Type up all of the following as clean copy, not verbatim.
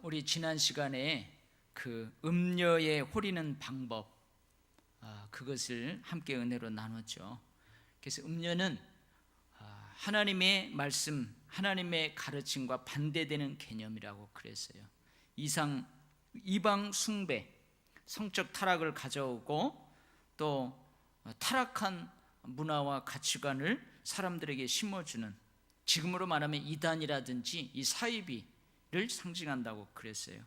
우리 지난 시간에 그 음녀에 홀리는 방법, 그것을 함께 은혜로 나눴죠. 그래서 음녀는 하나님의 말씀, 하나님의 가르침과 반대되는 개념이라고 그랬어요. 이방 숭배, 성적 타락을 가져오고 또 타락한 문화와 가치관을 사람들에게 심어주는, 지금으로 말하면 이단이라든지 이 사이비를 상징한다고 그랬어요.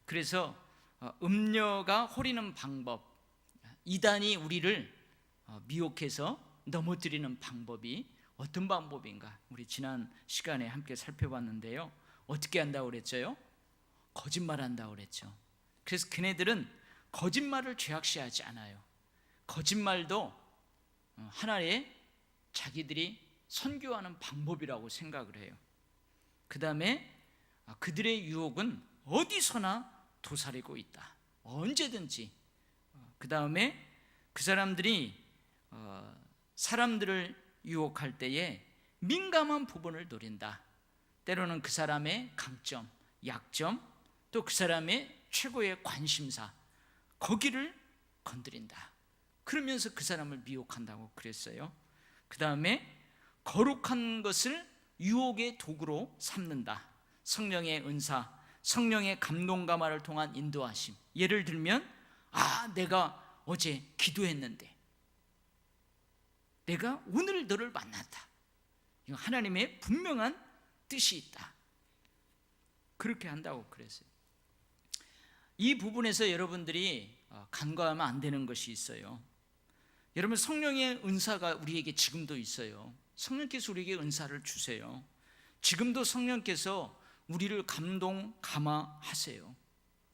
그래서 음녀가 홀리는 방법, 이단이 우리를 미혹해서 넘어뜨리는 방법이 어떤 방법인가, 우리 지난 시간에 함께 살펴봤는데요. 어떻게 한다고 그랬죠? 거짓말한다고 그랬죠. 그래서 그네들은 거짓말을 죄악시하지 않아요. 거짓말도 하나의 자기들이 선교하는 방법이라고 생각을 해요. 그 다음에 그들의 유혹은 어디서나 도사리고 있다, 언제든지. 그 다음에 그 사람들이 사람들을 유혹할 때에 민감한 부분을 노린다. 때로는 그 사람의 강점, 약점, 또 그 사람의 최고의 관심사, 거기를 건드린다. 그러면서 그 사람을 미혹한다고 그랬어요. 그 다음에 거룩한 것을 유혹의 도구로 삼는다. 성령의 은사, 성령의 감동 감화를 통한 인도하심. 예를 들면 내가 어제 기도했는데, 내가 오늘 너를 만났다. 이거 하나님의 분명한 뜻이 있다. 그렇게 한다고 그랬어요. 이 부분에서 여러분들이 간과하면 안 되는 것이 있어요. 여러분, 성령의 은사가 우리에게 지금도 있어요. 성령께서 우리에게 은사를 주세요. 지금도 성령께서 우리를 감동 감화하세요.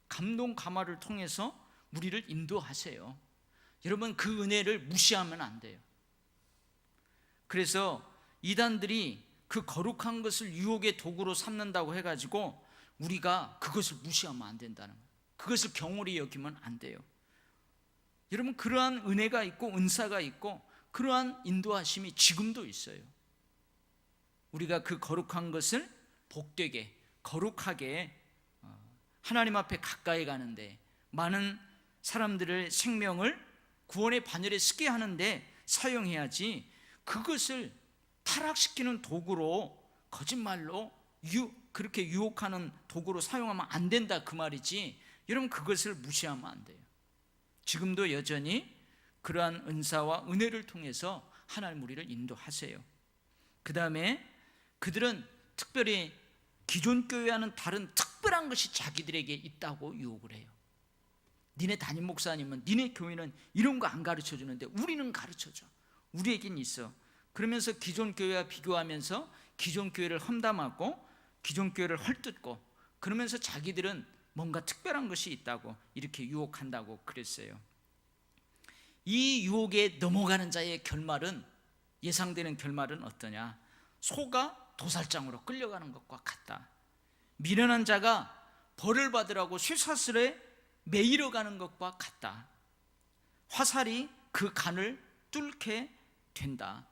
감동 감화를 통해서 우리를 인도하세요. 여러분, 그 은혜를 무시하면 안 돼요. 그래서 이단들이 그 거룩한 것을 유혹의 도구로 삼는다고 해가지고 우리가 그것을 무시하면 안 된다는 거예요. 그것을 경홀히 여기면 안 돼요. 여러분, 그러한 은혜가 있고 은사가 있고 그러한 인도하심이 지금도 있어요. 우리가 그 거룩한 것을 복되게, 거룩하게 하나님 앞에 가까이 가는데, 많은 사람들의 생명을 구원의 반열에 서게 하는데 사용해야지, 그것을 타락시키는 도구로, 거짓말로 그렇게 유혹하는 도구로 사용하면 안 된다, 그 말이지. 여러분, 그것을 무시하면 안 돼요. 지금도 여전히 그러한 은사와 은혜를 통해서 하나님 우리를 인도하세요. 그 다음에 그들은 특별히 기존 교회와는 다른 특별한 것이 자기들에게 있다고 유혹을 해요. 니네 담임 목사님은, 니네 교회는 이런 거 안 가르쳐 주는데 우리는 가르쳐줘. 우리에겐 있어. 그러면서 기존 교회와 비교하면서 기존 교회를 험담하고 기존 교회를 헐뜯고, 그러면서 자기들은 뭔가 특별한 것이 있다고 이렇게 유혹한다고 그랬어요. 이 유혹에 넘어가는 자의 결말은, 예상되는 결말은 어떠냐? 소가 도살장으로 끌려가는 것과 같다. 미련한 자가 벌을 받으라고 쇠사슬에 매이러 가는 것과 같다. 화살이 그 간을 뚫게 된다.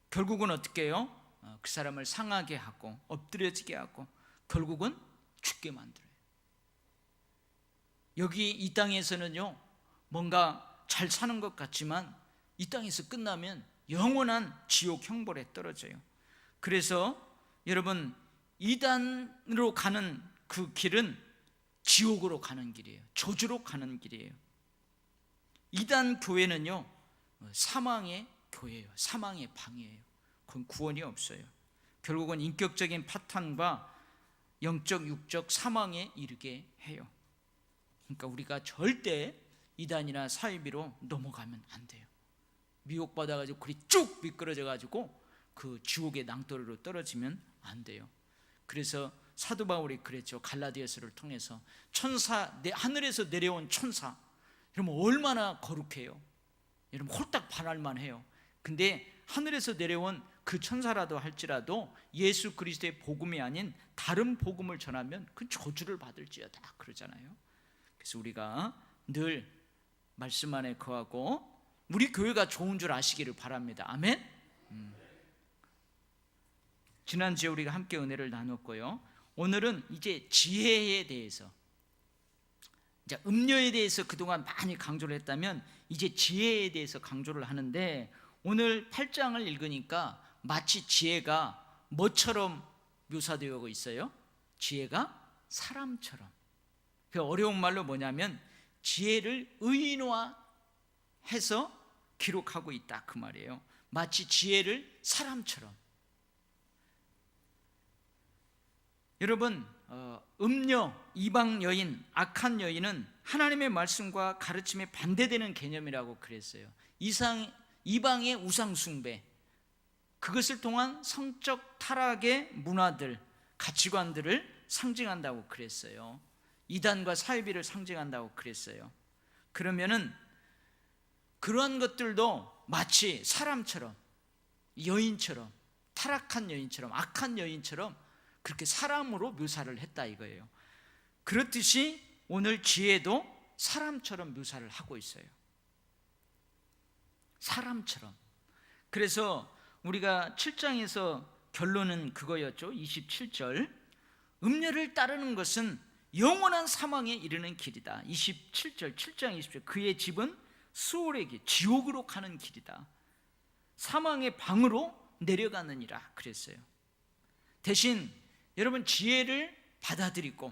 결국은 어떻게 해요? 그 사람을 상하게 하고 엎드려지게 하고 결국은 죽게 만들어요. 여기 이 땅에서는요, 뭔가 잘 사는 것 같지만 이 땅에서 끝나면 영원한 지옥 형벌에 떨어져요. 그래서 여러분, 이단으로 가는 그 길은 지옥으로 가는 길이에요. 저주로 가는 길이에요. 이단 교회는요, 사망의 교회예요. 사망의 방이에요. 그건 구원이 없어요. 결국은 인격적인 파탄과 영적, 육적 사망에 이르게 해요. 그러니까 우리가 절대 이단이나 사이비로 넘어가면 안 돼요. 미혹받아가지고 그리 쭉 미끄러져가지고 그 지옥의 낭떠러리로 떨어지면 안 돼요. 그래서 사도 바울이 그랬죠. 갈라디아서를 통해서 하늘에서 내려온 천사, 여러분 얼마나 거룩해요. 여러분 홀딱 반할만 해요. 근데 하늘에서 내려온 그 천사라도 할지라도 예수 그리스도의 복음이 아닌 다른 복음을 전하면 그 저주를 받을지어다 그러잖아요. 그래서 우리가 늘 말씀 안에 거하고 우리 교회가 좋은 줄 아시기를 바랍니다. 아멘. 지난주에 우리가 함께 은혜를 나눴고요. 오늘은 이제 지혜에 대해서, 이제 음료에 대해서 그동안 많이 강조를 했다면 이제 지혜에 대해서 강조를 하는데, 오늘 8장을 읽으니까 마치 지혜가 뭐처럼 묘사되어 있어요? 지혜가 사람처럼. 그 어려운 말로 뭐냐면 지혜를 의인화해서 기록하고 있다, 그 말이에요. 마치 지혜를 사람처럼. 여러분, 음녀, 이방 여인, 악한 여인은 하나님의 말씀과 가르침에 반대되는 개념이라고 그랬어요. 이방의 우상 숭배, 그것을 통한 성적 타락의 문화들, 가치관들을 상징한다고 그랬어요. 이단과 사이비를 상징한다고 그랬어요. 그러면은 그러한 것들도 마치 사람처럼, 여인처럼, 타락한 여인처럼, 악한 여인처럼 그렇게 사람으로 묘사를 했다 이거예요. 그렇듯이 오늘 지혜도 사람처럼 묘사를 하고 있어요. 사람처럼. 그래서 우리가 7장에서 결론은 그거였죠. 27절, 음녀를 따르는 것은 영원한 사망에 이르는 길이다. 27절, 7장 20절, 그의 집은 수월의 길, 지옥으로 가는 길이다. 사망의 방으로 내려가느니라 그랬어요. 대신 여러분, 지혜를 받아들이고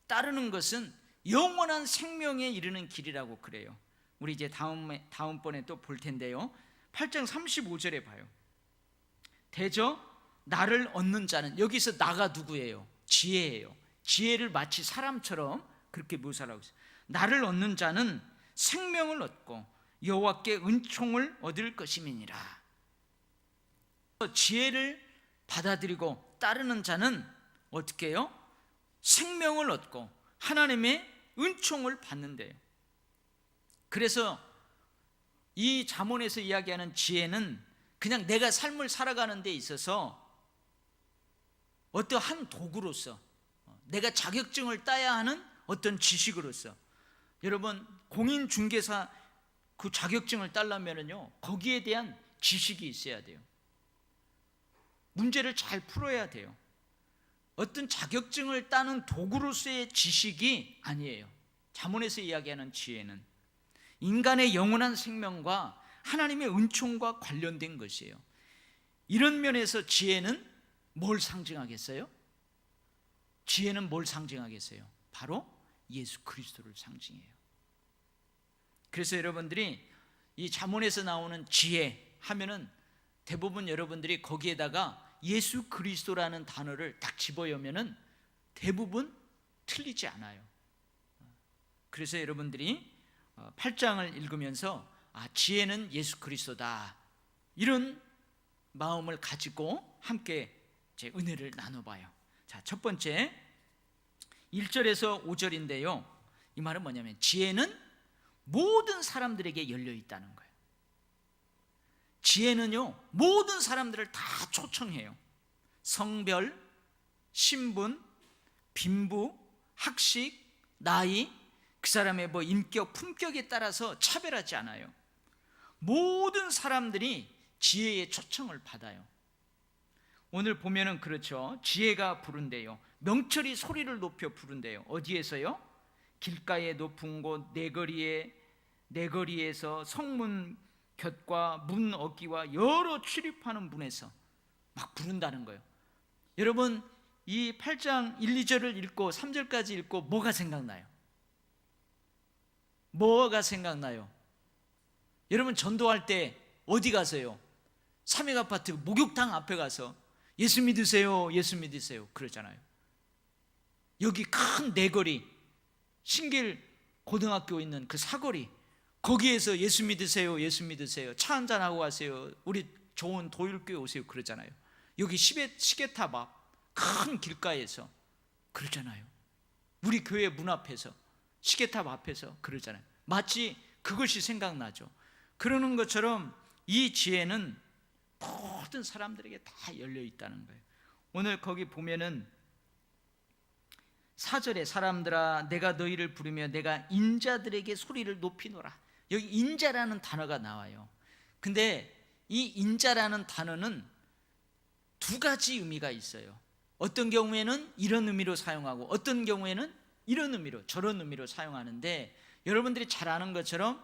따르는 것은 영원한 생명에 이르는 길이라고 그래요. 우리 이제 다음번에 또 볼 텐데요. 8장 35절에 봐요. 대저 나를 얻는 자는, 여기서 나가 누구예요? 지혜예요. 지혜를 마치 사람처럼 그렇게 묘사를 하고 있어요. 나를 얻는 자는 생명을 얻고 여호와께 은총을 얻을 것임이니라. 지혜를 받아들이고 따르는 자는 어떻게 해요? 생명을 얻고 하나님의 은총을 받는데요. 그래서 이 잠언에서 이야기하는 지혜는 그냥 내가 삶을 살아가는 데 있어서 어떠한 도구로서, 내가 자격증을 따야 하는 어떤 지식으로서, 여러분 공인중개사 그 자격증을 따려면요 거기에 대한 지식이 있어야 돼요. 문제를 잘 풀어야 돼요. 어떤 자격증을 따는 도구로서의 지식이 아니에요. 잠언에서 이야기하는 지혜는 인간의 영원한 생명과 하나님의 은총과 관련된 것이에요. 이런 면에서 지혜는 뭘 상징하겠어요? 지혜는 뭘 상징하겠어요? 바로 예수 그리스도를 상징해요. 그래서 여러분들이 이 잠언에서 나오는 지혜 하면은 대부분 여러분들이 거기에다가 예수 그리스도라는 단어를 딱 집어넣으면은 대부분 틀리지 않아요. 그래서 여러분들이 8장을 읽으면서 지혜는 예수 그리스도다, 이런 마음을 가지고 함께 제 은혜를 나눠봐요. 자, 첫 번째 1절에서 5절인데요 이 말은 뭐냐면 지혜는 모든 사람들에게 열려 있다는 거예요. 지혜는요 모든 사람들을 다 초청해요. 성별, 신분, 빈부, 학식, 나이, 그 사람의 인격, 품격에 따라서 차별하지 않아요. 모든 사람들이 지혜의 초청을 받아요. 오늘 보면은 그렇죠. 지혜가 부른대요. 명철이 소리를 높여 부른대요. 어디에서요? 길가의 높은 곳, 내거리에서 성문 곁과 문 어귀와 여러 출입하는 문에서 막 부른다는 거예요. 여러분 이 8장 1, 2절을 읽고 3절까지 읽고 뭐가 생각나요? 뭐가 생각나요? 여러분 전도할 때 어디 가서요? 삼익아파트 목욕탕 앞에 가서 예수 믿으세요, 예수 믿으세요 그러잖아요. 여기 큰 내거리, 신길 고등학교 있는 그 사거리, 거기에서 예수 믿으세요, 예수 믿으세요, 차 한잔하고 가세요, 우리 좋은 도율교회 오세요 그러잖아요. 여기 시계탑 앞 큰 길가에서 그러잖아요. 우리 교회 문 앞에서, 시계탑 앞에서 그러잖아요. 마치 그것이 생각나죠. 그러는 것처럼 이 지혜는 모든 사람들에게 다 열려 있다는 거예요. 오늘 거기 보면은 4절에 사람들아 내가 너희를 부르며 내가 인자들에게 소리를 높이노라. 여기 인자라는 단어가 나와요. 근데 이 인자라는 단어는 두 가지 의미가 있어요. 어떤 경우에는 이런 의미로 사용하고 어떤 경우에는 이런 의미로, 저런 의미로 사용하는데, 여러분들이 잘 아는 것처럼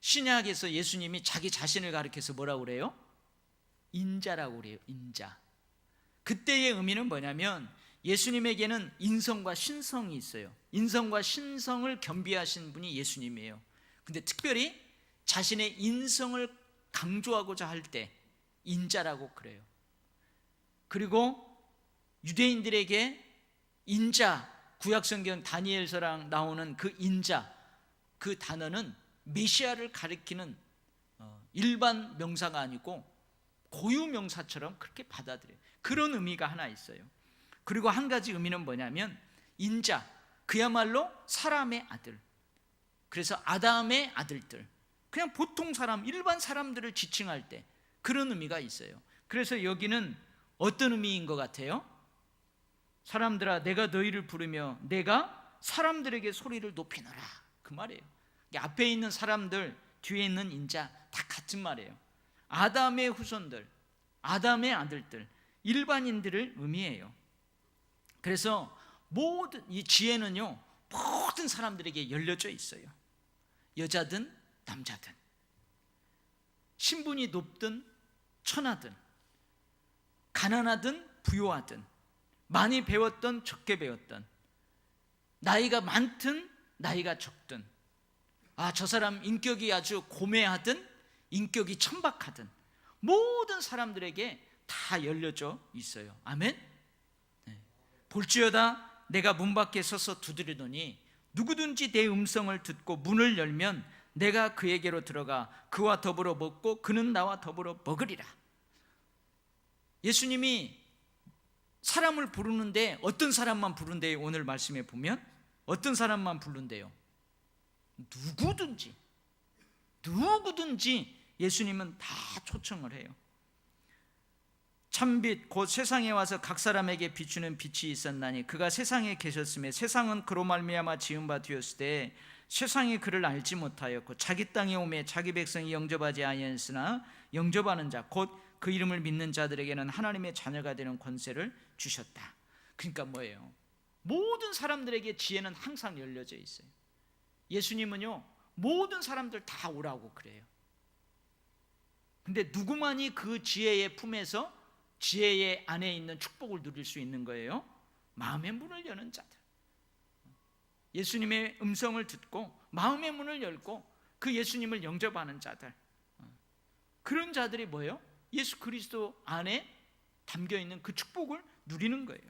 신약에서 예수님이 자기 자신을 가리켜서 뭐라고 그래요? 인자라고 그래요. 인자. 그때의 의미는 뭐냐면 예수님에게는 인성과 신성이 있어요. 인성과 신성을 겸비하신 분이 예수님이에요. 근데 특별히 자신의 인성을 강조하고자 할 때 인자라고 그래요. 그리고 유대인들에게 인자, 구약성경 다니엘서랑 나오는 그 인자, 그 단어는 메시아를 가리키는 일반 명사가 아니고 고유 명사처럼 그렇게 받아들여요. 그런 의미가 하나 있어요. 그리고 한 가지 의미는 뭐냐면 인자, 그야말로 사람의 아들. 그래서 아담의 아들들, 그냥 보통 사람, 일반 사람들을 지칭할 때 그런 의미가 있어요. 그래서 여기는 어떤 의미인 것 같아요? 사람들아, 내가 너희를 부르며 내가 사람들에게 소리를 높이노라, 그 말이에요. 앞에 있는 사람들, 뒤에 있는 인자 다 같은 말이에요. 아담의 후손들, 아담의 아들들, 일반인들을 의미해요. 그래서 모든 이 지혜는요, 모든 사람들에게 열려져 있어요. 여자든 남자든, 신분이 높든 천하든, 가난하든 부유하든, 많이 배웠든 적게 배웠든, 나이가 많든 나이가 적든, 저 사람 인격이 아주 고매하든 인격이 천박하든, 모든 사람들에게 다 열려져 있어요. 아멘? 네. 볼지어다 내가 문 밖에 서서 두드리더니 누구든지 내 음성을 듣고 문을 열면 내가 그에게로 들어가 그와 더불어 먹고 그는 나와 더불어 먹으리라. 예수님이 사람을 부르는데 어떤 사람만 부른대요? 오늘 말씀에 보면 어떤 사람만 부른대요? 누구든지 예수님은 다 초청을 해요. 참빛 곧 세상에 와서 각 사람에게 비추는 빛이 있었나니 그가 세상에 계셨으며 세상은 그로 말미암아 지은 바 되었으되 세상이 그를 알지 못하였고 자기 땅에 오매 자기 백성이 영접하지 아니하였으나 영접하는 자 곧 그 이름을 믿는 자들에게는 하나님의 자녀가 되는 권세를 주셨다. 그러니까 뭐예요? 모든 사람들에게 지혜는 항상 열려져 있어요. 예수님은요, 모든 사람들 다 오라고 그래요. 근데 누구만이 그 지혜의 품에서 지혜의 안에 있는 축복을 누릴 수 있는 거예요? 마음의 문을 여는 자들, 예수님의 음성을 듣고 마음의 문을 열고 그 예수님을 영접하는 자들, 그런 자들이 뭐예요? 예수 그리스도 안에 담겨있는 그 축복을 누리는 거예요.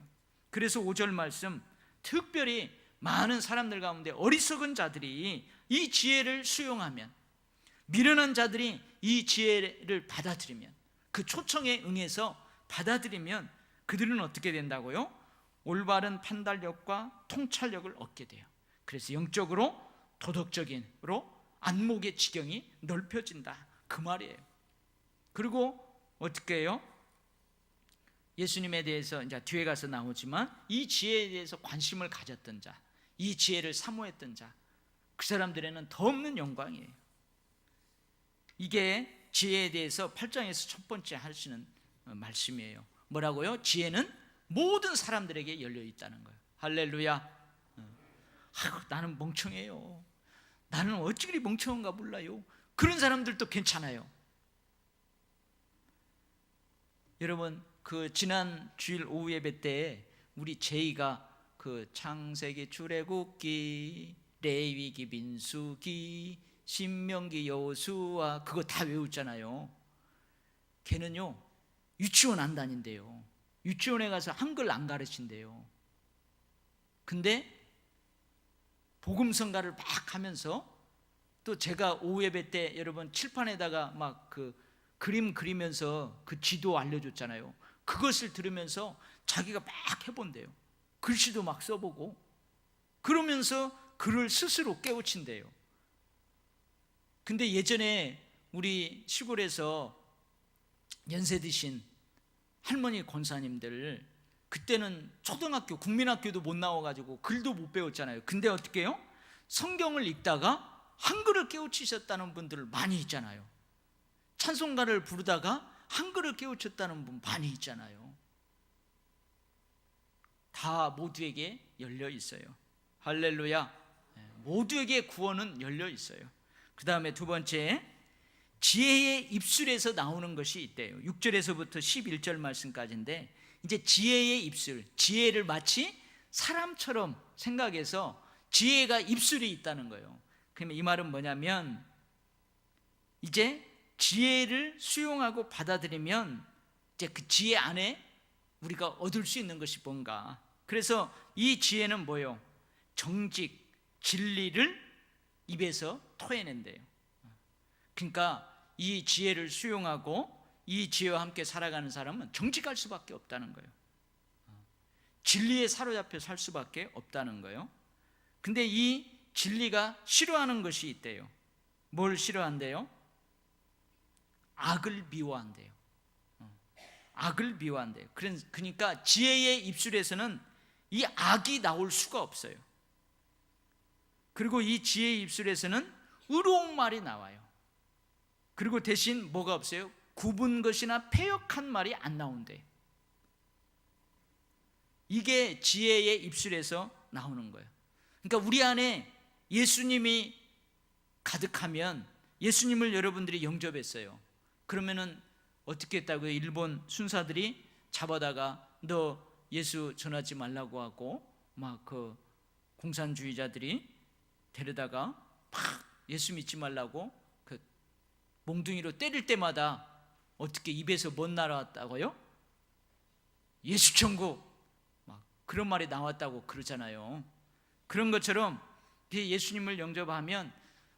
그래서 5절 말씀, 특별히 많은 사람들 가운데 어리석은 자들이 이 지혜를 수용하면, 미련한 자들이 이 지혜를 받아들이면, 그 초청에 응해서 받아들이면 그들은 어떻게 된다고요? 올바른 판단력과 통찰력을 얻게 돼요. 그래서 영적으로, 도덕적으로 안목의 지경이 넓혀진다, 그 말이에요. 그리고 어떻게 해요? 예수님에 대해서 이제 뒤에 가서 나오지만 이 지혜에 대해서 관심을 가졌던 자, 이 지혜를 사모했던 자, 그 사람들에는 더 없는 영광이에요. 이게 지혜에 대해서 8장에서 첫 번째 하시는 말씀이에요. 뭐라고요? 지혜는 모든 사람들에게 열려 있다는 거예요. 할렐루야. 나는 멍청해요. 나는 어찌 그리 멍청한가 몰라요. 그런 사람들도 괜찮아요. 여러분, 그 지난 주일 오후 예배 때 우리 제이가 그 창세기, 출애굽기, 레위기, 민수기, 신명기, 여호수아 그거 다 외웠잖아요. 걔는요, 유치원 안 다닌대요. 유치원에 가서 한글 안 가르친대요. 근데 복음성가를 막 하면서, 또 제가 오후 예배 때 여러분 칠판에다가 막 그 그림 그리면서 그 지도 알려줬잖아요. 그것을 들으면서 자기가 막 해본대요. 글씨도 막 써보고, 그러면서 글을 스스로 깨우친대요. 근데 예전에 우리 시골에서 연세 드신 할머니 권사님들, 그때는 초등학교, 국민학교도 못 나와가지고 글도 못 배웠잖아요. 근데 어떻게 해요? 성경을 읽다가 한글을 깨우치셨다는 분들 많이 있잖아요. 찬송가를 부르다가 한글을 깨우쳤다는 분 많이 있잖아요. 다 모두에게 열려 있어요. 할렐루야. 모두에게 구원은 열려 있어요. 그 다음에 두 번째, 지혜의 입술에서 나오는 것이 있대요. 6절에서부터 11절 말씀까지인데, 이제 지혜의 입술, 지혜를 마치 사람처럼 생각해서 지혜가 입술이 있다는 거예요. 그러면 이 말은 뭐냐면, 이제 지혜를 수용하고 받아들이면 이제 그 지혜 안에 우리가 얻을 수 있는 것이 뭔가. 그래서 이 지혜는 뭐예요? 정직, 진리를 입에서 토해낸대요. 그러니까 이 지혜를 수용하고 이 지혜와 함께 살아가는 사람은 정직할 수밖에 없다는 거예요. 진리에 사로잡혀 살 수밖에 없다는 거예요. 근데 이 진리가 싫어하는 것이 있대요. 뭘 싫어한대요? 악을 미워한대요. 악을 미워한대요. 그러니까 지혜의 입술에서는 이 악이 나올 수가 없어요. 그리고 이 지혜의 입술에서는 의로운 말이 나와요. 그리고 대신 뭐가 없어요? 굽은 것이나 패역한 말이 안 나온대요. 이게 지혜의 입술에서 나오는 거예요. 그러니까 우리 안에 예수님이 가득하면, 예수님을 여러분들이 영접했어요. 그러면은 어떻게 했다고요? 일본 순사들이 잡아다가 너 예수 전하지 말라고 하고, 막 그 공산주의자들이 데려다가 막 예수 믿지 말라고 그 몽둥이로 때릴 때마다 어떻게 입에서 못 나왔다고요? 예수 천국, 막 그런 말이 나왔다고 그러잖아요. 그런 것처럼 예수님을 영접하면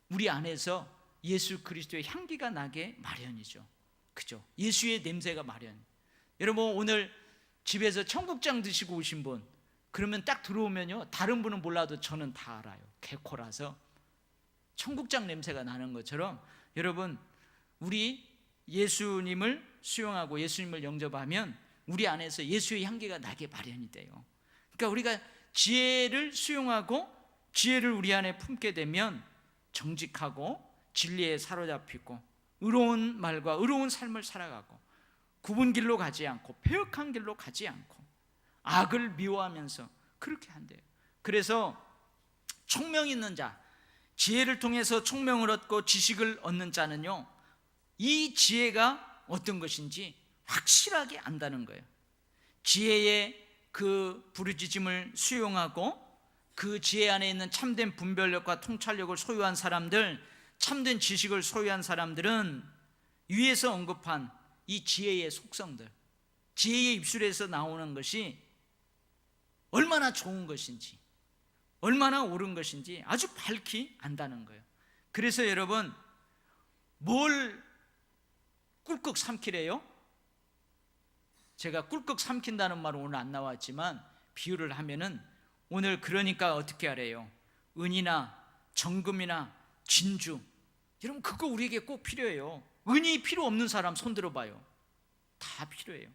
우리 안에서 예수 그리스도의 향기가 나게 마련이죠. 그죠? 예수의 냄새가 마련. 여러분, 오늘 집에서 청국장 드시고 오신 분, 그러면 딱 들어오면요, 다른 분은 몰라도 저는 다 알아요. 개코라서 청국장 냄새가 나는 것처럼, 여러분, 우리 예수님을 수용하고 예수님을 영접하면 우리 안에서 예수의 향기가 나게 마련이 돼요. 그러니까 우리가 지혜를 수용하고 지혜를 우리 안에 품게 되면 정직하고 진리에 사로잡히고 의로운 말과 의로운 삶을 살아가고 굽은 길로 가지 않고 패역한 길로 가지 않고 악을 미워하면서 그렇게 한대요. 그래서 총명 있는 자, 지혜를 통해서 총명을 얻고 지식을 얻는 자는요, 이 지혜가 어떤 것인지 확실하게 안다는 거예요. 지혜의 그 부르짖음을 수용하고 그 지혜 안에 있는 참된 분별력과 통찰력을 소유한 사람들, 참된 지식을 소유한 사람들은 위에서 언급한 이 지혜의 속성들, 지혜의 입술에서 나오는 것이 얼마나 좋은 것인지, 얼마나 옳은 것인지 아주 밝히 안다는 거예요. 그래서 여러분, 뭘 꿀꺽 삼키래요? 제가 꿀꺽 삼킨다는 말은 오늘 안 나왔지만 비유를 하면은, 오늘 그러니까 어떻게 하래요? 은이나 정금이나 진주, 여러분 그거 우리에게 꼭 필요해요. 은이 필요 없는 사람 손 들어봐요. 다 필요해요.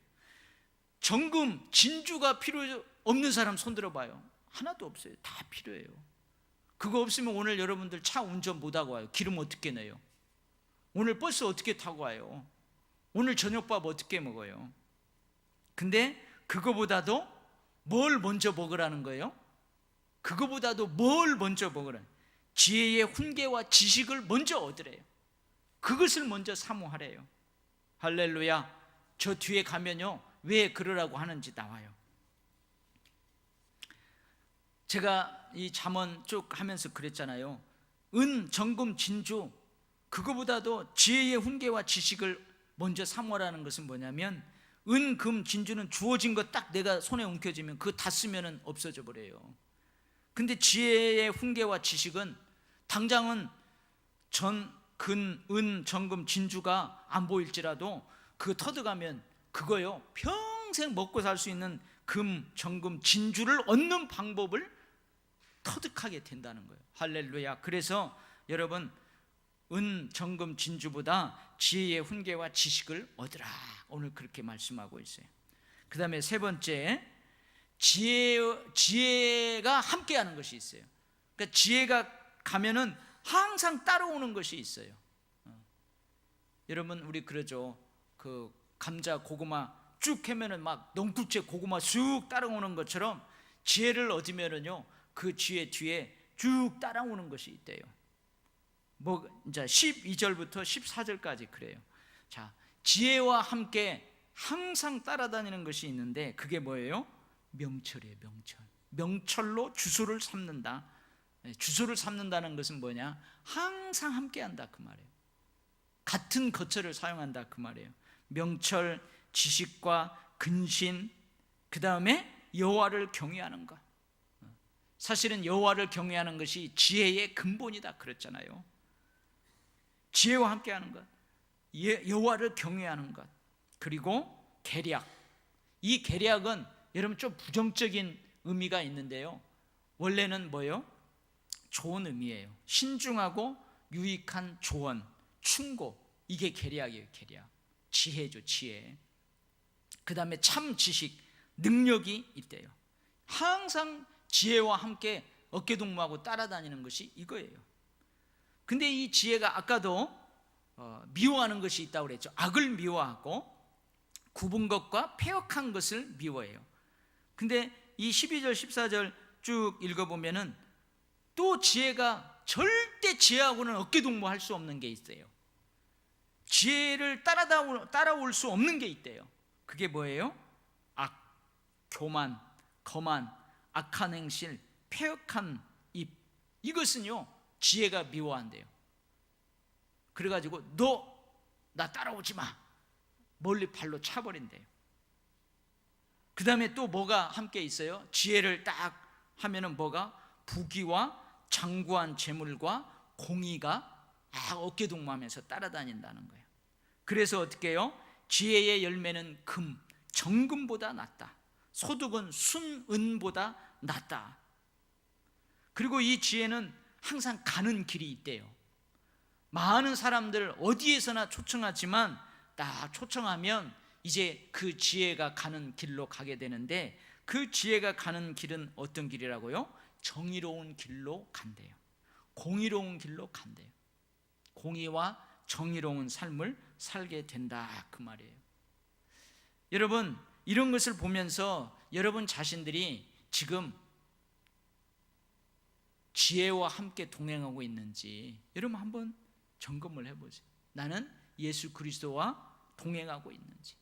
정금, 진주가 필요 없는 사람 손 들어봐요. 하나도 없어요. 다 필요해요. 그거 없으면 오늘 여러분들 차 운전 못하고 와요. 기름 어떻게 내요? 오늘 버스 어떻게 타고 와요? 오늘 저녁밥 어떻게 먹어요? 근데 그거보다도 뭘 먼저 먹으라는 거예요? 그거보다도 뭘 먼저 먹으라는 거예요? 지혜의 훈계와 지식을 먼저 얻으래요. 그것을 먼저 사모하래요. 할렐루야. 저 뒤에 가면요, 왜 그러라고 하는지 나와요. 제가 이 잠언 쭉 하면서 그랬잖아요. 은, 정금, 진주, 그거보다도 지혜의 훈계와 지식을 먼저 사모하라는 것은 뭐냐면, 은, 금, 진주는 주어진 거 딱 내가 손에 웅켜지면 그거 다 쓰면 없어져 버려요. 근데 지혜의 훈계와 지식은 당장은 전, 근, 은, 정금, 진주가 안 보일지라도 그거 터득하면 그거요, 평생 먹고 살 수 있는 금, 정금, 진주를 얻는 방법을 터득하게 된다는 거예요. 할렐루야. 그래서 여러분, 은, 정금, 진주보다 지혜의 훈계와 지식을 얻으라, 오늘 그렇게 말씀하고 있어요. 그 다음에 세 번째, 지혜가 함께하는 것이 있어요. 그러니까 지혜가 가면은 항상 따라오는 것이 있어요. 여러분, 우리 그러죠. 그 감자, 고구마 쭉 캐면은 막 넝쿨째 고구마 쑥 따라오는 것처럼 지혜를 얻으면은요, 그 지혜 뒤에 쭉 따라오는 것이 있대요. 이제 12절부터 14절까지 그래요. 자, 지혜와 함께 항상 따라다니는 것이 있는데 그게 뭐예요? 명철이에요. 명철로 주소를 삼는다. 주소를 삼는다는 것은 뭐냐? 항상 함께한다 그 말이에요. 같은 거처를 사용한다 그 말이에요. 명철, 지식과 근신, 그 다음에 여호와를 경외하는 것. 사실은 여호와를 경외하는 것이 지혜의 근본이다 그랬잖아요. 지혜와 함께하는 것, 여호와를 경외하는 것, 그리고 계략. 이 계략은 여러분 좀 부정적인 의미가 있는데요, 원래는 뭐예요? 좋은 의미예요. 신중하고 유익한 조언, 충고, 이게 계략이에요. 계략, 지혜죠. 지혜. 그 다음에 참 지식, 능력이 있대요. 항상 지혜와 함께 어깨동무하고 따라다니는 것이 이거예요. 근데 이 지혜가 아까도 미워하는 것이 있다고 그랬죠. 악을 미워하고 굽은 것과 패역한 것을 미워해요. 근데 이 12절 14절 쭉 읽어보면은 또 지혜가 절대 지혜하고는 어깨동무할 수 없는 게 있어요. 지혜를 따라올 수 없는 게 있대요. 그게 뭐예요? 악, 교만, 거만, 악한 행실, 패역한 입. 이것은요 지혜가 미워한대요. 그래가지고 너 나 따라오지 마, 멀리 발로 차버린대요. 그 다음에 또 뭐가 함께 있어요? 지혜를 딱 하면은 뭐가? 부귀와 장구한 재물과 공의가 어깨동무하면서 따라다닌다는 거예요. 그래서 어떻게 해요? 지혜의 열매는 금, 정금보다 낫다. 소득은 순은보다 낫다. 그리고 이 지혜는 항상 가는 길이 있대요. 많은 사람들 어디에서나 초청하지만 딱 초청하면 이제 그 지혜가 가는 길로 가게 되는데, 그 지혜가 가는 길은 어떤 길이라고요? 정의로운 길로 간대요. 공의로운 길로 간대요. 공의와 정의로운 삶을 살게 된다 그 말이에요. 여러분, 이런 것을 보면서 여러분 자신들이 지금 지혜와 함께 동행하고 있는지 여러분 한번 점검을 해보세요. 나는 예수 그리스도와 동행하고 있는지,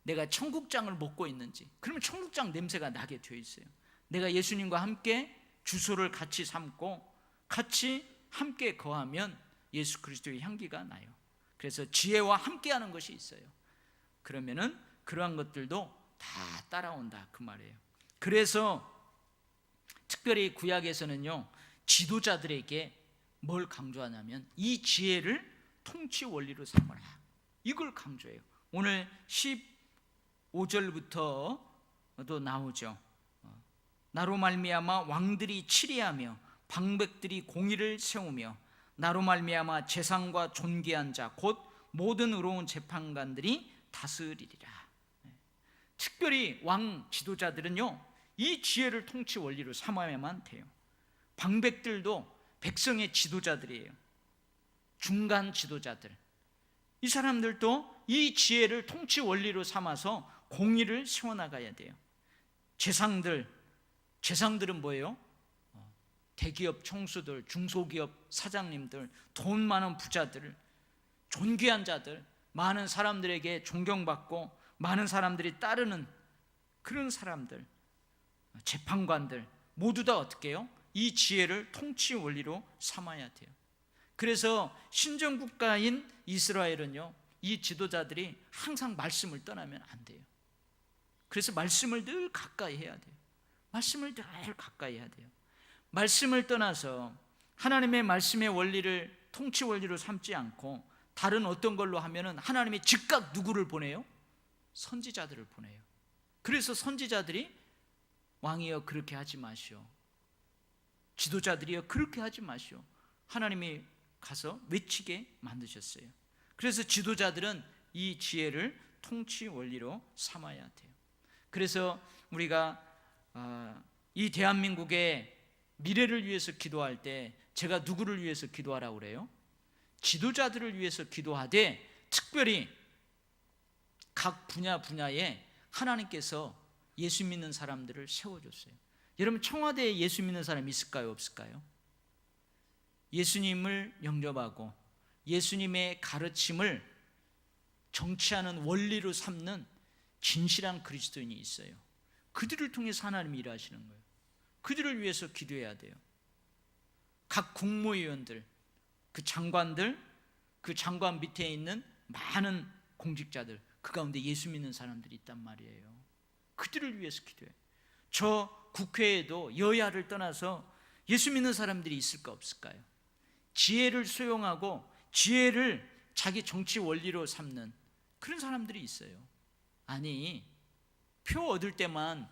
내가 청국장을 먹고 있는지. 그러면 청국장 냄새가 나게 되어 있어요. 내가 예수님과 함께 주소를 같이 삼고 같이 함께 거하면 예수 그리스도의 향기가 나요. 그래서 지혜와 함께하는 것이 있어요. 그러면은 그러한 것들도 다 따라온다 그 말이에요. 그래서 특별히 구약에서는요, 지도자들에게 뭘 강조하냐면 이 지혜를 통치 원리로 삼아라, 이걸 강조해요. 오늘 15절부터도 나오죠. 나로 말미암아 왕들이 치리하며 방백들이 공의를 세우며 나로 말미암아 재상과 존귀한 자 곧 모든 의로운 재판관들이 다스리리라. 특별히 왕 지도자들은요, 이 지혜를 통치 원리로 삼아야만 돼요. 방백들도 백성의 지도자들이에요. 중간 지도자들, 이 사람들도 이 지혜를 통치 원리로 삼아서 공의를 세워나가야 돼요. 재상들은 뭐예요? 대기업 총수들, 중소기업 사장님들, 돈 많은 부자들, 존귀한 자들, 많은 사람들에게 존경받고 많은 사람들이 따르는 그런 사람들, 재판관들 모두 다 어떻게 해요? 이 지혜를 통치 원리로 삼아야 돼요. 그래서 신정국가인 이스라엘은요, 이 지도자들이 항상 말씀을 떠나면 안 돼요. 그래서 말씀을 늘 가까이 해야 돼요. 말씀을 늘 가까이 해야 돼요. 말씀을 떠나서 하나님의 말씀의 원리를 통치 원리로 삼지 않고 다른 어떤 걸로 하면은 하나님이 즉각 누구를 보내요? 선지자들을 보내요. 그래서 선지자들이 왕이여 그렇게 하지 마시오, 지도자들이여 그렇게 하지 마시오, 하나님이 가서 외치게 만드셨어요. 그래서 지도자들은 이 지혜를 통치 원리로 삼아야 돼요. 그래서 우리가 이 대한민국의 미래를 위해서 기도할 때 제가 누구를 위해서 기도하라고 그래요? 지도자들을 위해서 기도하되, 특별히 각 분야에 하나님께서 예수 믿는 사람들을 세워줬어요. 여러분, 청와대에 예수 믿는 사람이 있을까요, 없을까요? 예수님을 영접하고 예수님의 가르침을 정치하는 원리로 삼는 진실한 그리스도인이 있어요. 그들을 통해서 하나님이 일하시는 거예요. 그들을 위해서 기도해야 돼요. 각 국무위원들, 그 장관들, 그 장관 밑에 있는 많은 공직자들, 그 가운데 예수 믿는 사람들이 있단 말이에요. 그들을 위해서 기도해요. 저 국회에도 여야를 떠나서 예수 믿는 사람들이 있을까 없을까요? 지혜를 수용하고 지혜를 자기 정치 원리로 삼는 그런 사람들이 있어요. 아니, 표 얻을 때만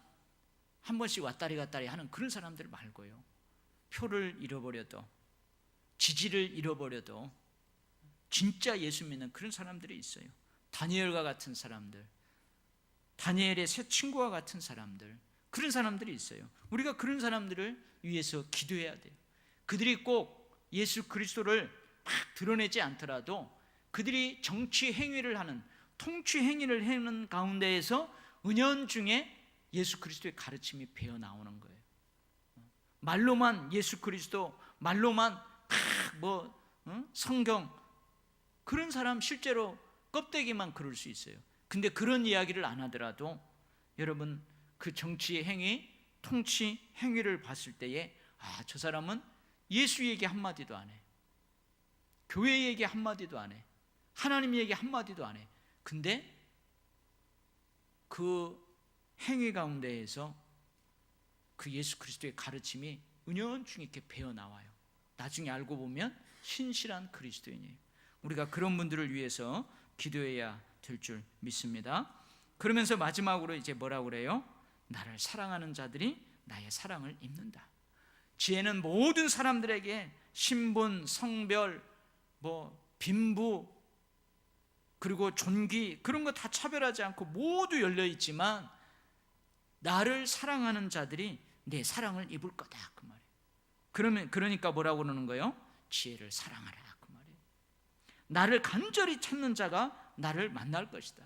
한 번씩 왔다리 갔다리 하는 그런 사람들 말고요, 표를 잃어버려도, 지지를 잃어버려도 진짜 예수 믿는 그런 사람들이 있어요. 다니엘과 같은 사람들, 다니엘의 새 친구와 같은 사람들, 그런 사람들이 있어요. 우리가 그런 사람들을 위해서 기도해야 돼요. 그들이 꼭 예수 그리스도를 막 드러내지 않더라도 그들이 정치 행위를 하는, 통치 행위를 하는 가운데에서 은연중에 예수 그리스도의 가르침이 배어 나오는 거예요. 말로만 예수 그리스도, 말로만 성경, 그런 사람 실제로 껍데기만 그럴 수 있어요. 근데 그런 이야기를 안 하더라도 여러분, 그 정치 행위, 통치 행위를 봤을 때에 저 사람은 예수 얘기 한마디도 안 해, 교회 얘기 한마디도 안 해, 하나님 얘기 한마디도 안 해. 근데 그 행위 가운데에서 그 예수 그리스도의 가르침이 은연중에 이렇게 배어나와요. 나중에 알고 보면 신실한 그리스도인이에요. 우리가 그런 분들을 위해서 기도해야 될 줄 믿습니다. 그러면서 마지막으로 이제 뭐라고 그래요? 나를 사랑하는 자들이 나의 사랑을 입는다. 지혜는 모든 사람들에게 신분, 성별, 빈부, 그리고 존귀, 그런 거 다 차별하지 않고 모두 열려 있지만 나를 사랑하는 자들이 내 사랑을 입을 거다, 그 말이에요. 그러니까 뭐라고 그러는 거예요? 지혜를 사랑하라, 그 말이에요. 나를 간절히 찾는 자가 나를 만날 것이다.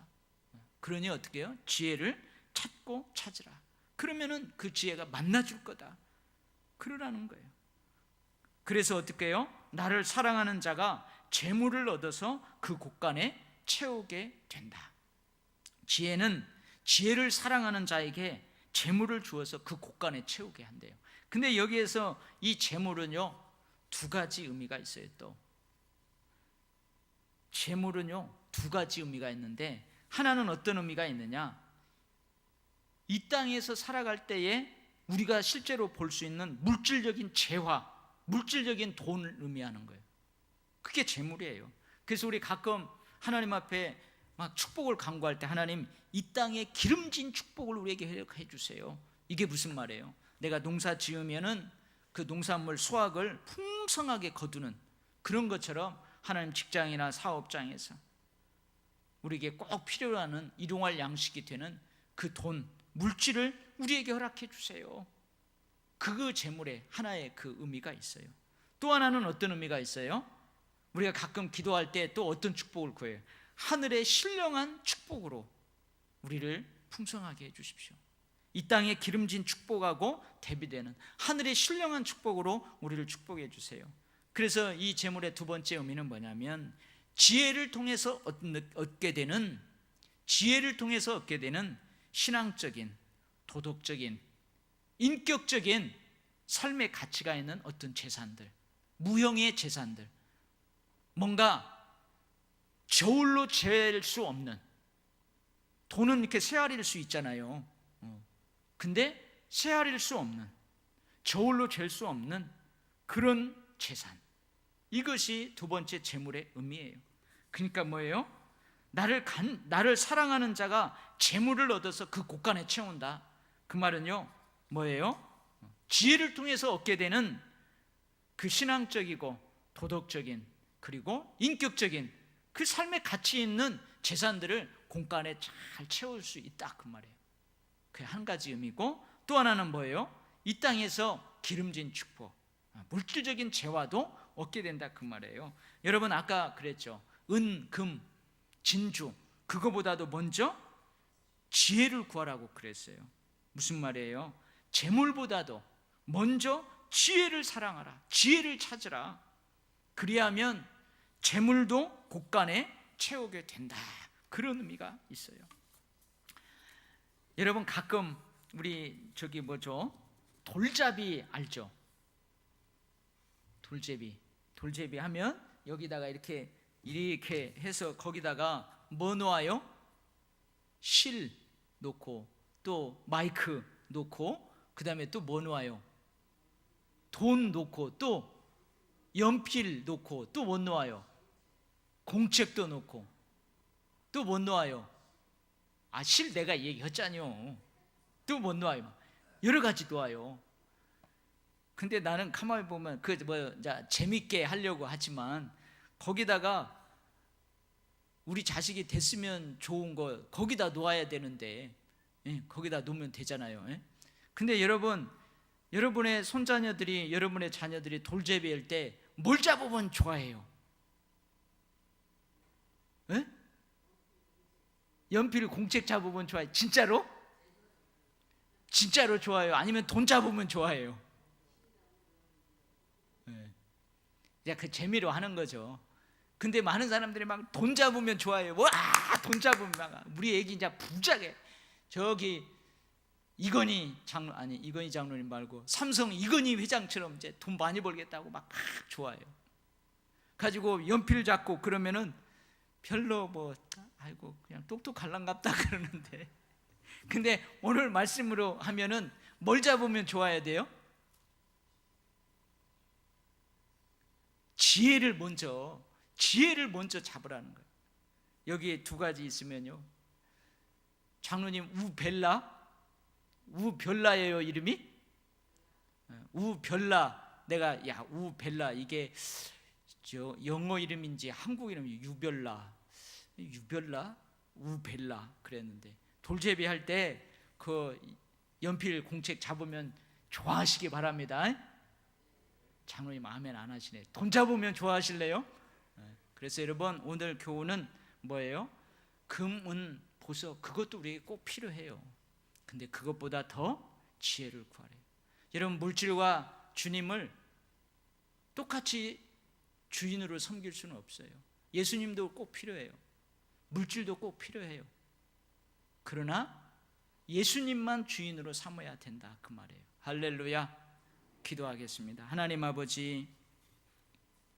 그러니 어떻게 해요? 지혜를 찾고 찾으라. 그러면은 그 지혜가 만나줄 거다, 그러라는 거예요. 그래서 어떻게 해요? 나를 사랑하는 자가 재물을 얻어서 그 곳간에 채우게 된다. 지혜는 지혜를 사랑하는 자에게 재물을 주어서 그 곳간에 채우게 한대요. 근데 여기에서 이 재물은요, 두 가지 의미가 있어요. 또 재물은요, 두 가지 의미가 있는데, 하나는 어떤 의미가 있느냐, 이 땅에서 살아갈 때에 우리가 실제로 볼 수 있는 물질적인 재화, 물질적인 돈을 의미하는 거예요. 그게 재물이에요. 그래서 우리 가끔 하나님 앞에 막 축복을 간구할 때, 하나님 이 땅에 기름진 축복을 우리에게 해주세요. 이게 무슨 말이에요? 내가 농사 지으면은 그 농산물 수확을 풍성하게 거두는 그런 것처럼 하나님 직장이나 사업장에서 우리에게 꼭 필요한 일용할 양식이 되는 그 돈, 물질을 우리에게 허락해 주세요. 그 재물에 하나의 그 의미가 있어요. 또 하나는 어떤 의미가 있어요? 우리가 가끔 기도할 때 또 어떤 축복을 구해요? 하늘의 신령한 축복으로 우리를 풍성하게 해주십시오. 이 땅에 기름진 축복하고 대비되는 하늘의 신령한 축복으로 우리를 축복해 주세요. 그래서 이 재물의 두 번째 의미는 뭐냐면, 지혜를 통해서 얻게 되는, 지혜를 통해서 얻게 되는 신앙적인, 도덕적인, 인격적인 삶의 가치가 있는 어떤 재산들, 무형의 재산들, 뭔가 저울로 잴 수 없는, 돈은 이렇게 세알일 수 있잖아요. 근데 세알일 수 없는, 저울로 잴 수 없는 그런 재산, 이것이 두 번째 재물의 의미예요. 그러니까 뭐예요? 나를 사랑하는 자가 재물을 얻어서 그 곳간에 채운다. 그 말은요, 뭐예요? 지혜를 통해서 얻게 되는 그 신앙적이고 도덕적인, 그리고 인격적인 그 삶의 가치 있는 재산들을 공간에 잘 채울 수 있다, 그 말이에요. 그게 한 가지 의미고, 또 하나는 뭐예요? 이 땅에서 기름진 축복, 물질적인 재화도 얻게 된다, 그 말이에요. 여러분, 아까 그랬죠. 은, 금, 진주, 그거보다도 먼저 지혜를 구하라고 그랬어요. 무슨 말이에요? 재물보다도 먼저 지혜를 사랑하라. 지혜를 찾으라. 그리하면 재물도 곳간에 채우게 된다. 그런 의미가 있어요. 여러분, 가끔 우리 돌잡이 알죠? 돌잡이 하면 여기다가 이렇게 해서 거기다가 뭐 놓아요? 실 놓고, 또 마이크 놓고, 그 다음에 또 뭐 놓아요? 돈 놓고, 또 연필 놓고, 또 뭐 놓아요? 공책도 놓고, 또 뭐 놓아요? 실 내가 얘기했잖아요. 또 뭐 놓아요? 여러 가지 놓아요. 근데 나는 가만히 보면 재밌게 하려고 하지만 거기다가 우리 자식이 됐으면 좋은 거 거기다 놓아야 되는데, 거기다 놓으면 되잖아요. 근데 여러분의 손자녀들이, 여러분의 자녀들이 돌제비 할 때 뭘 잡으면 좋아해요? 연필, 공책 잡으면 좋아해요? 진짜로? 진짜로 좋아해요? 아니면 돈 잡으면 좋아해요? 그 재미로 하는 거죠. 근데 많은 사람들이 막 돈 잡으면 좋아해요. 와, 돈 잡으면 막 우리 애기 이제 부자게, 저기 이건희 장로님 말고 삼성 이건희 회장처럼 이제 돈 많이 벌겠다고 막 좋아해요. 가지고 연필 잡고 그러면은 별로 그냥 똑똑할랑갑다 그러는데, 근데 오늘 말씀으로 하면은 뭘 잡으면 좋아야 돼요? 지혜를 먼저 잡으라는 거예요. 여기 두 가지 있으면요, 장로님 우별라예요, 이름이? 우별라. 내가 우별라, 이게 영어 이름인지 한국 이름인지 유별라, 우별라 그랬는데, 돌제비 할 때 그 연필, 공책 잡으면 좋아하시기 바랍니다. 장로님 아멘 안 하시네. 돈 잡으면 좋아하실래요? 그래서 여러분, 오늘 교훈은 뭐예요? 금, 은, 보석, 그것도 우리에게 꼭 필요해요. 근데 그것보다 더 지혜를 구하래요. 여러분, 물질과 주님을 똑같이 주인으로 섬길 수는 없어요. 예수님도 꼭 필요해요. 물질도 꼭 필요해요. 그러나 예수님만 주인으로 삼아야 된다, 그 말이에요. 할렐루야. 기도하겠습니다. 하나님 아버지,